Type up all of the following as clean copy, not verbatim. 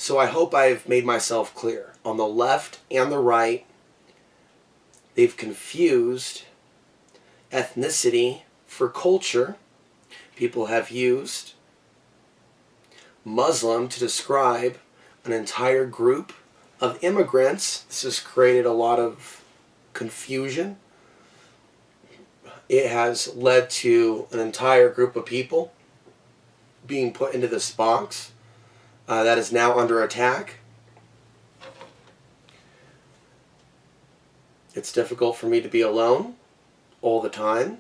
So I hope I've made myself clear. On the left and the right, they've confused ethnicity for culture. People have used Muslim to describe an entire group of immigrants. This has created a lot of confusion. It has led to an entire group of people being put into this box that is now under attack. It's difficult for me to be alone all the time,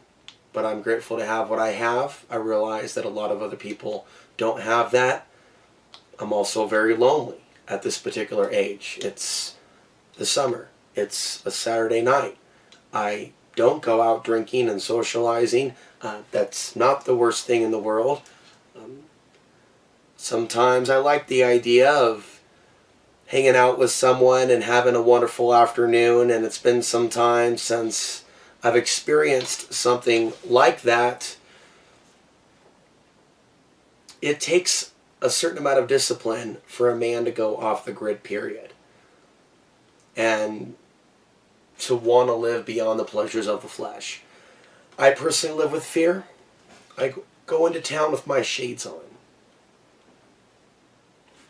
but I'm grateful to have what I have. I realize that a lot of other people don't have that. I'm also very lonely at this particular age. It's the summer. It's a Saturday night. I don't go out drinking and socializing. That's not the worst thing in the world. Sometimes I like the idea of hanging out with someone and having a wonderful afternoon, and it's been some time since I've experienced something like that. It takes a certain amount of discipline for a man to go off the grid, period. And to want to live beyond the pleasures of the flesh. I personally live with fear. I go into town with my shades on.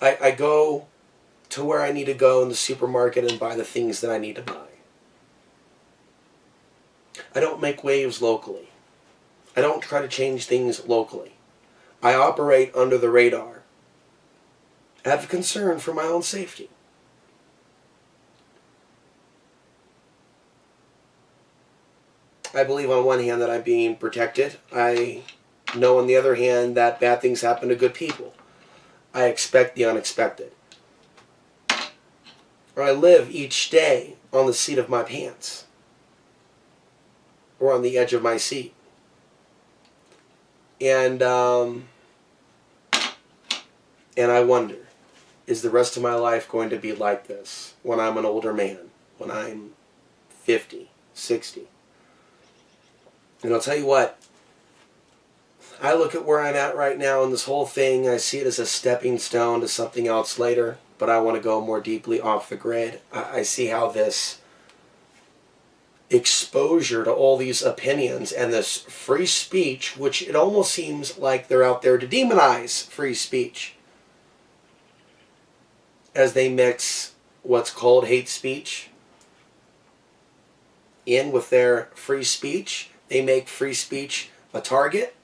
I go to where I need to go in the supermarket and buy the things that I need to buy. I don't make waves locally. I don't try to change things locally. I operate under the radar. I have concern for my own safety. I believe on one hand that I'm being protected. I know on the other hand that bad things happen to good people. I expect the unexpected. Or I live each day on the seat of my pants. Or on the edge of my seat. And I wonder, is the rest of my life going to be like this when I'm an older man? When I'm 50, 60? And I'll tell you what, I look at where I'm at right now in this whole thing, I see it as a stepping stone to something else later, but I want to go more deeply off the grid. I see how this exposure to all these opinions and this free speech, which it almost seems like they're out there to demonize free speech, as they mix what's called hate speech in with their free speech. They make free speech a target.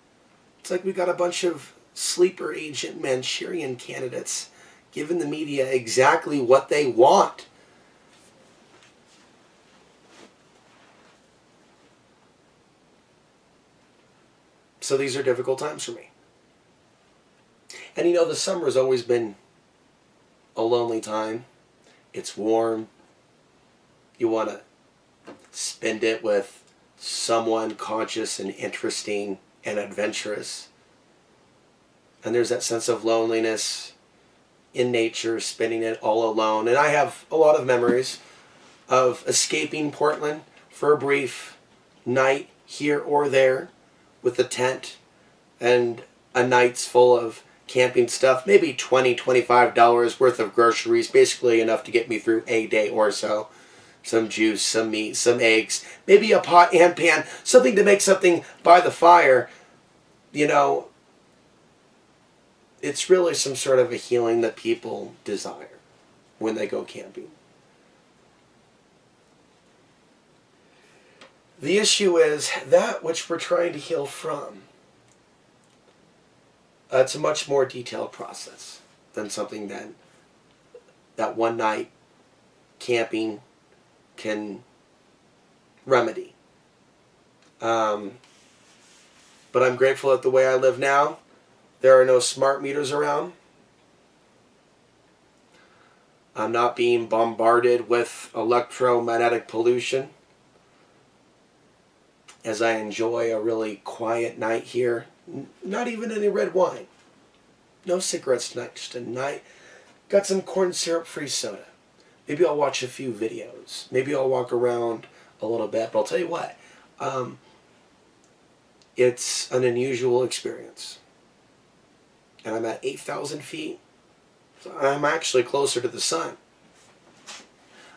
It's like we got a bunch of sleeper agent Manchurian candidates giving the media exactly what they want. So these are difficult times for me. And you know, the summer has always been a lonely time. It's warm. You want to spend it with someone conscious and interesting and adventurous. And there's that sense of loneliness in nature, spending it all alone. And I have a lot of memories of escaping Portland for a brief night here or there with a tent and a night's full of camping stuff, maybe $20, $25 worth of groceries, basically enough to get me through a day or so. Some juice, some meat, some eggs, maybe a pot and pan, something to make something by the fire. You know, it's really some sort of a healing that people desire when they go camping. The issue is that which we're trying to heal from. It's a much more detailed process than something that one night camping can remedy. But I'm grateful that the way I live now, there are no smart meters around. I'm not being bombarded with electromagnetic pollution as I enjoy a really quiet night here. Not even any red wine. No cigarettes tonight, just a night. Got some corn syrup free soda. Maybe I'll watch a few videos. Maybe I'll walk around a little bit. But I'll tell you what, it's an unusual experience. And I'm at 8,000 feet. I'm actually closer to the sun.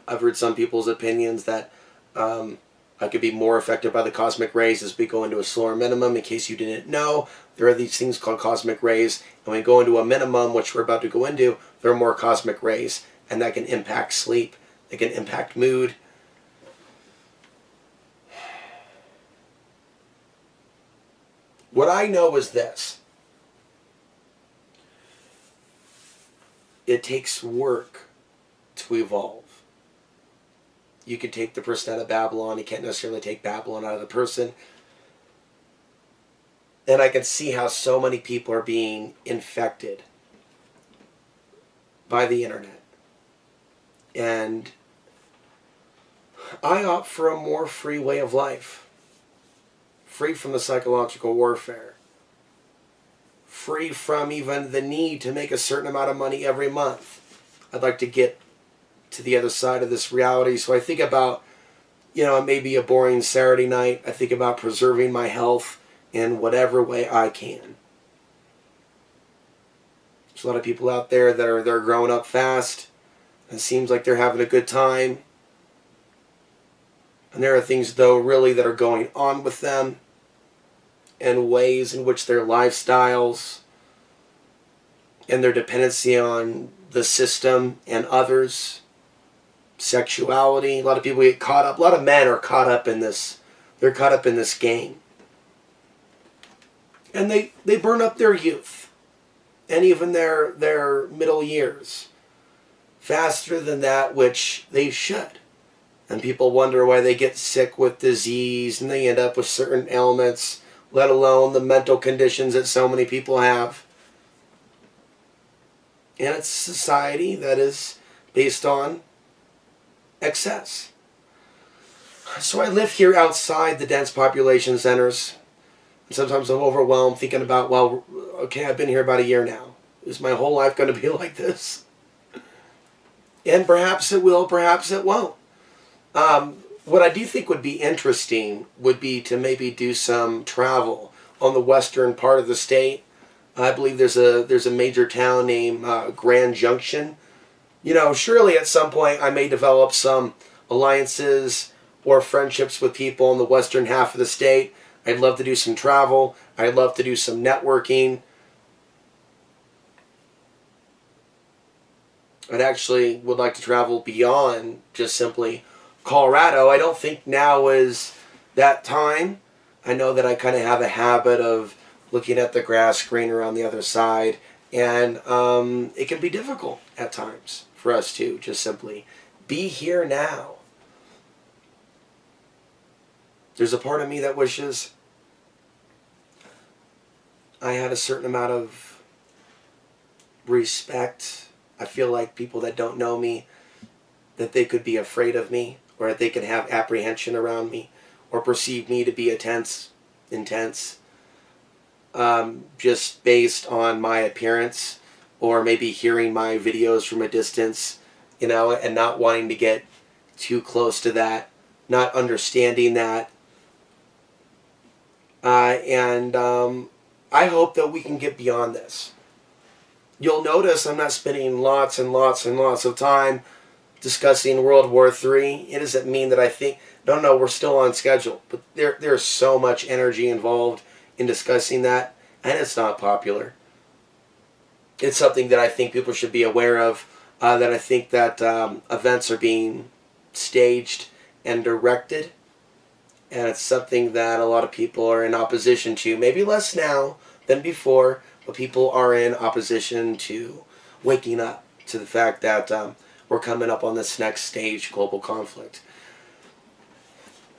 I've heard some people's opinions that I could be more affected by the cosmic rays as we go into a solar minimum. In case you didn't know, there are these things called cosmic rays, and when we go into a minimum, which we're about to go into, there are more cosmic rays, and that can impact sleep, it can impact mood. What I know is this: it takes work to evolve. You can take the person out of Babylon. You can't necessarily take Babylon out of the person. And I can see how so many people are being infected by the internet. And I opt for a more free way of life. Free from the psychological warfare. Free from even the need to make a certain amount of money every month. I'd like to get to the other side of this reality. So I think about, it may be a boring Saturday night. I think about preserving my health in whatever way I can. There's a lot of people out there that they're growing up fast. It seems like they're having a good time. And there are things, though, really that are going on with them, and ways in which their lifestyles and their dependency on the system and others, sexuality. A lot of people get caught up. A lot of men are caught up in this. They're caught up in this game. And they burn up their youth and even their middle years faster than that which they should. And people wonder why they get sick with disease and they end up with certain ailments, let alone the mental conditions that so many people have. And it's a society that is based on excess. So I live here outside the dense population centers. And sometimes I'm overwhelmed thinking about, well, okay, I've been here about a year now. Is my whole life going to be like this? And perhaps it will, perhaps it won't. What I do think would be interesting would be to maybe do some travel on the western part of the state. I believe there's a major town named Grand Junction. Surely at some point I may develop some alliances or friendships with people in the western half of the state. I'd love to do some travel. I'd love to do some networking. I'd actually would like to travel beyond just simply Colorado. I don't think now is that time. I know that I kind of have a habit of looking at the grass greener on the other side, and it can be difficult at times for us to just simply be here now. There's a part of me that wishes I had a certain amount of respect. I feel like people that don't know me, that they could be afraid of me, or that they could have apprehension around me, or perceive me to be intense, just based on my appearance, or maybe hearing my videos from a distance, and not wanting to get too close to that, not understanding that. And I hope that we can get beyond this. You'll notice I'm not spending lots and lots and lots of time discussing World War III. It doesn't mean that I think, no, we're still on schedule. But there's so much energy involved in discussing that, and it's not popular. It's something that I think people should be aware of, that I think that events are being staged and directed, and it's something that a lot of people are in opposition to. Maybe less now than before, but people are in opposition to waking up to the fact that we're coming up on this next stage, global conflict.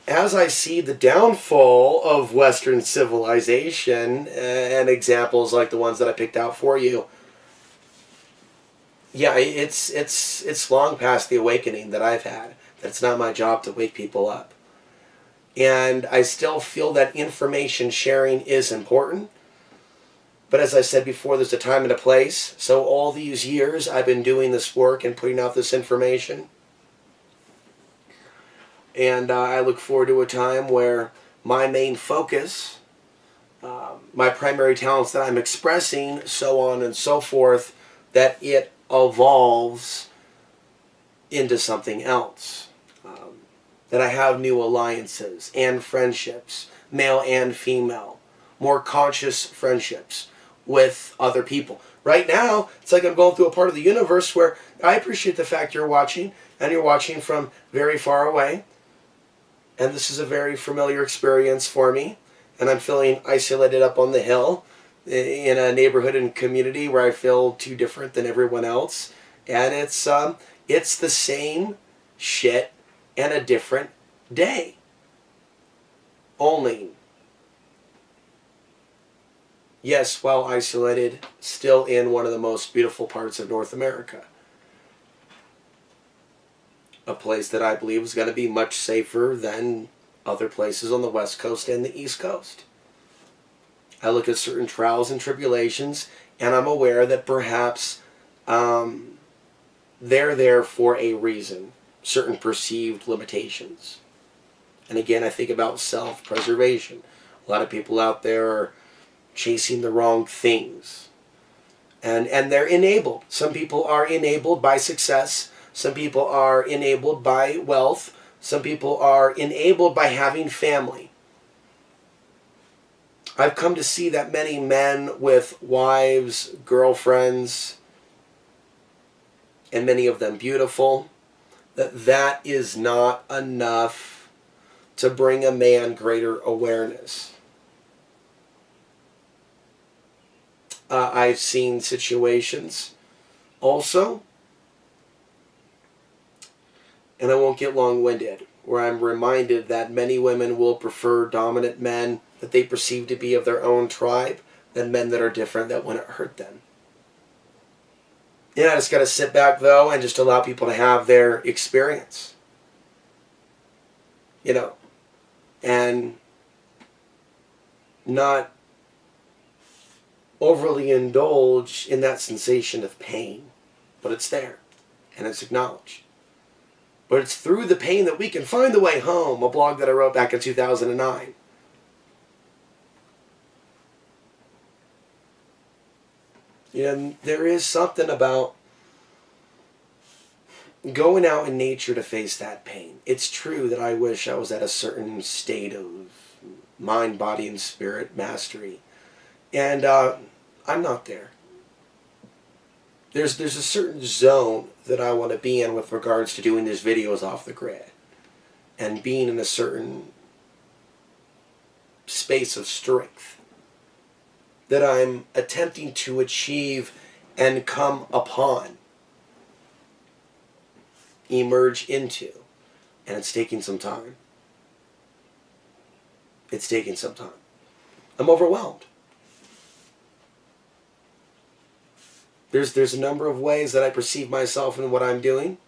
As I see the downfall of Western civilization, and examples like the ones that I picked out for you, yeah, it's long past the awakening that I've had. That's not my job to wake people up. And I still feel that information sharing is important. But as I said before, there's a time and a place. So all these years I've been doing this work and putting out this information. And I look forward to a time where my main focus, my primary talents that I'm expressing, so on and so forth, that it evolves into something else. That I have new alliances and friendships, male and female, more conscious friendships with other people. Right now, it's like I'm going through a part of the universe where I appreciate the fact you're watching, and you're watching from very far away. And this is a very familiar experience for me. And I'm feeling isolated up on the hill in a neighborhood and community where I feel too different than everyone else. And it's the same shit and a different day. Only, yes, while isolated, still in one of the most beautiful parts of North America. A place that I believe is going to be much safer than other places on the West Coast and the East Coast. I look at certain trials and tribulations, and I'm aware that perhaps they're there for a reason, certain perceived limitations. And again, I think about self-preservation. A lot of people out there are chasing the wrong things. And they're enabled. Some people are enabled by success. Some people are enabled by wealth. Some people are enabled by having family. I've come to see that many men with wives, girlfriends, and many of them beautiful, that is not enough to bring a man greater awareness. I've seen situations also, and I won't get long-winded, where I'm reminded that many women will prefer dominant men that they perceive to be of their own tribe than men that are different that wouldn't hurt them. Yeah, I just got to sit back, though, and just allow people to have their experience. You know, and not overly indulge in that sensation of pain. But it's there, and it's acknowledged. But it's through the pain that we can find the way home, a blog that I wrote back in 2009. You know, there is something about going out in nature to face that pain. It's true that I wish I was at a certain state of mind, body, and spirit mastery. And I'm not there. There's a certain zone that I want to be in with regards to doing these videos off the grid. And being in a certain space of strength that I'm attempting to achieve and come upon, emerge into. And it's taking some time. It's taking some time. I'm overwhelmed. There's a number of ways that I perceive myself and what I'm doing.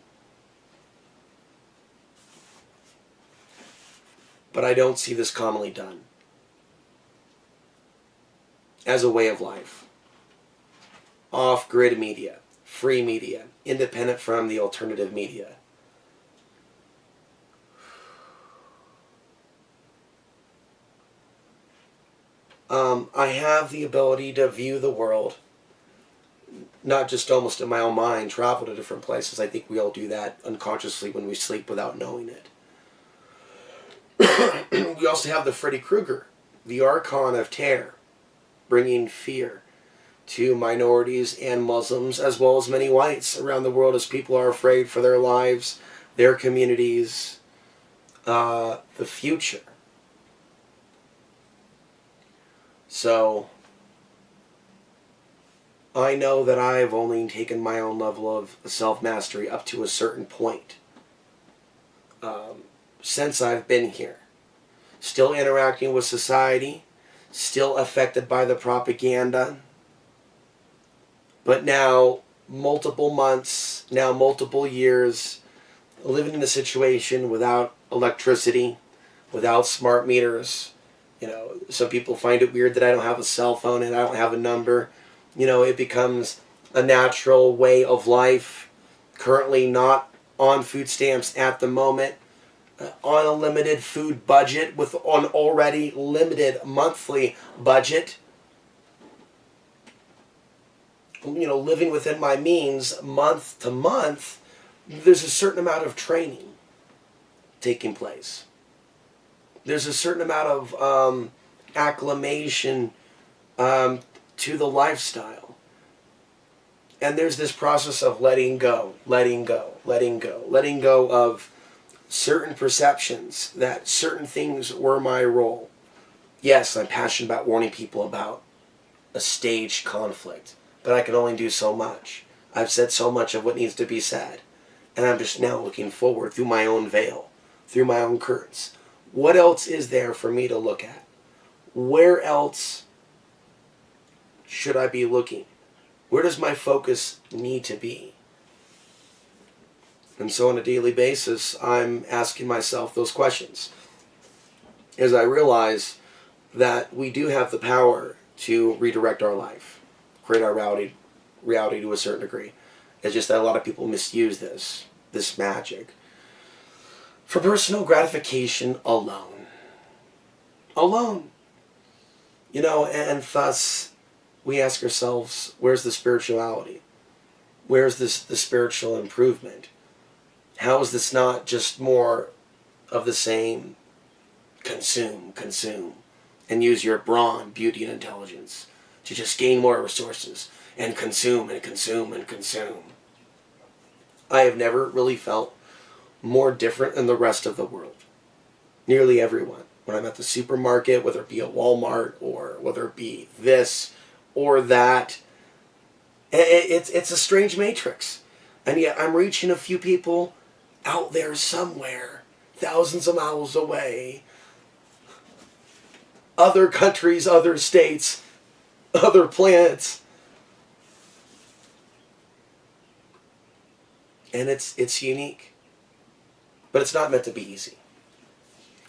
But I don't see this commonly done as a way of life. Off-grid media, free media, independent from the alternative media. I have the ability to view the world, not just almost in my own mind, travel to different places. I think we all do that unconsciously when we sleep without knowing it. We also have the Freddy Krueger, the Archon of Terror, bringing fear to minorities and Muslims, as well as many whites around the world, as people are afraid for their lives, their communities, the future. So, I know that I've only taken my own level of self-mastery up to a certain point since I've been here. Still interacting with society, still affected by the propaganda, but now multiple months, now multiple years, living in a situation without electricity, without smart meters. You know, some people find it weird that I don't have a cell phone and I don't have a number. You know, it becomes a natural way of life. Currently not on food stamps at the moment. On a limited food budget with an already limited monthly budget. living within my means month to month, there's a certain amount of training taking place. There's a certain amount of acclimation to the lifestyle. And there's this process of letting go, letting go, letting go, letting go of certain perceptions that certain things were my role. Yes, I'm passionate about warning people about a staged conflict, but I can only do so much. I've said so much of what needs to be said, and I'm just now looking forward through my own veil, through my own curtains. What else is there for me to look at? Where else should I be looking? Where does my focus need to be? And so on a daily basis, I'm asking myself those questions as I realize that we do have the power to redirect our life, create our reality to a certain degree. It's just that a lot of people misuse this magic for personal gratification alone. Alone. And thus we ask ourselves, where's the spirituality? Where's the spiritual improvement? How is this not just more of the same? Consume, and use your brawn, beauty, and intelligence to just gain more resources and consume and consume and consume. I have never really felt more different than the rest of the world. Nearly everyone. When I'm at the supermarket, whether it be a Walmart or whether it be this or that, it's a strange matrix. And yet I'm reaching a few people out there somewhere, thousands of miles away, other countries, other states, other planets. And it's unique. But it's not meant to be easy.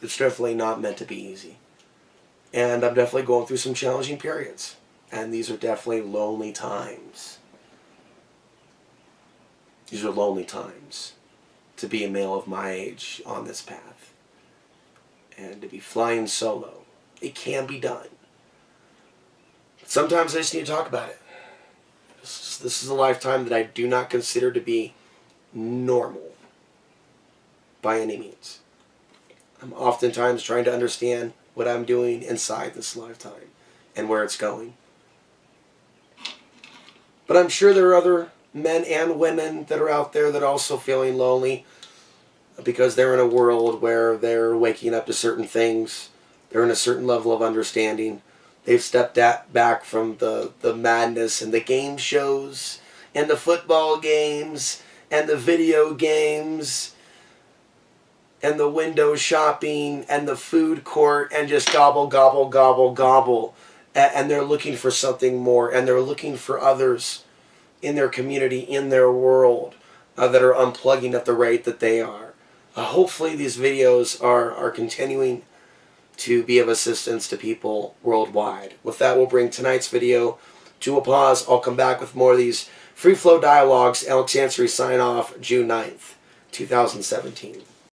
It's definitely not meant to be easy. And I'm definitely going through some challenging periods. And these are definitely lonely times. These are lonely times to be a male of my age on this path. And to be flying solo. It can be done. But sometimes I just need to talk about it. This is a lifetime that I do not consider to be normal by any means. I'm oftentimes trying to understand what I'm doing inside this lifetime and where it's going. But I'm sure there are other men and women that are out there that are also feeling lonely because they're in a world where they're waking up to certain things. They're in a certain level of understanding. They've stepped back from the madness and the game shows and the football games and the video games and the window shopping and the food court and just gobble, gobble, gobble, gobble. And they're looking for something more. And they're looking for others in their community, in their world, that are unplugging at the rate that they are. Hopefully these videos are continuing to be of assistance to people worldwide. With that, we'll bring tonight's video to a pause. I'll come back with more of these free flow dialogues. Alex Ansary sign off June 9th, 2017.